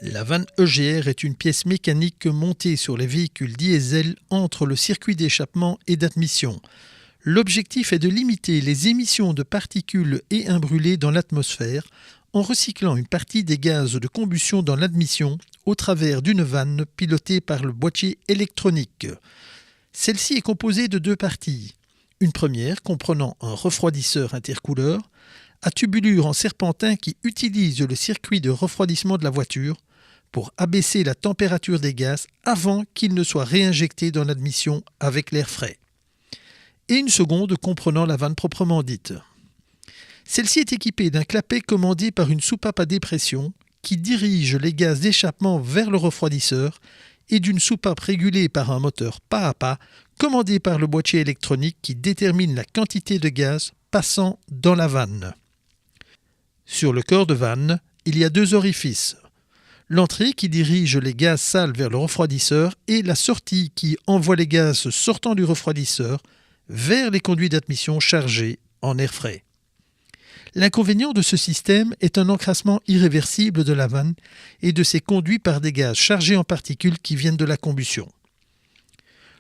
La vanne EGR est une pièce mécanique montée sur les véhicules diesel entre le circuit d'échappement et d'admission. L'objectif est de limiter les émissions de particules et imbrûlés dans l'atmosphère en recyclant une partie des gaz de combustion dans l'admission au travers d'une vanne pilotée par le boîtier électronique. Celle-ci est composée de deux parties. Une première comprenant un refroidisseur intercouleur à tubulure en serpentin qui utilise le circuit de refroidissement de la voiture pour abaisser la température des gaz avant qu'ils ne soient réinjectés dans l'admission avec l'air frais. Et une seconde comprenant la vanne proprement dite. Celle-ci est équipée d'un clapet commandé par une soupape à dépression qui dirige les gaz d'échappement vers le refroidisseur et d'une soupape régulée par un moteur pas à pas commandé par le boîtier électronique qui détermine la quantité de gaz passant dans la vanne. Sur le corps de vanne, il y a deux orifices. L'entrée qui dirige les gaz sales vers le refroidisseur et la sortie qui envoie les gaz sortant du refroidisseur vers les conduits d'admission chargés en air frais. L'inconvénient de ce système est un encrassement irréversible de la vanne et de ses conduits par des gaz chargés en particules qui viennent de la combustion.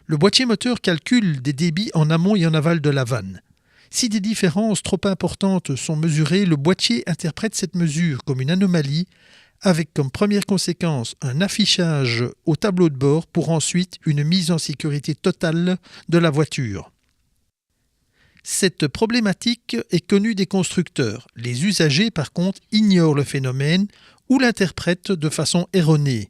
Le boîtier moteur calcule des débits en amont et en aval de la vanne. Si des différences trop importantes sont mesurées, le boîtier interprète cette mesure comme une anomalie avec comme première conséquence un affichage au tableau de bord pour ensuite une mise en sécurité totale de la voiture. Cette problématique est connue des constructeurs. Les usagers, par contre, ignorent le phénomène ou l'interprètent de façon erronée.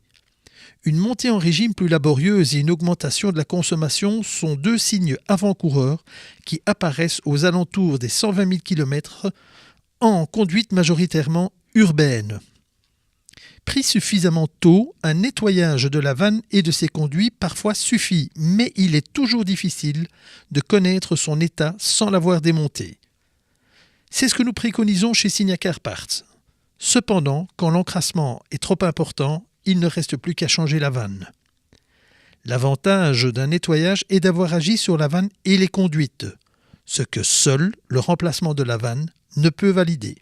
Une montée en régime plus laborieuse et une augmentation de la consommation sont deux signes avant-coureurs qui apparaissent aux alentours des 120 000 km en conduite majoritairement urbaine. Pris suffisamment tôt, un nettoyage de la vanne et de ses conduits parfois suffit, mais il est toujours difficile de connaître son état sans l'avoir démonté. C'est ce que nous préconisons chez Signa Car Parts. Cependant, quand l'encrassement est trop important, il ne reste plus qu'à changer la vanne. L'avantage d'un nettoyage est d'avoir agi sur la vanne et les conduites, ce que seul le remplacement de la vanne ne peut valider.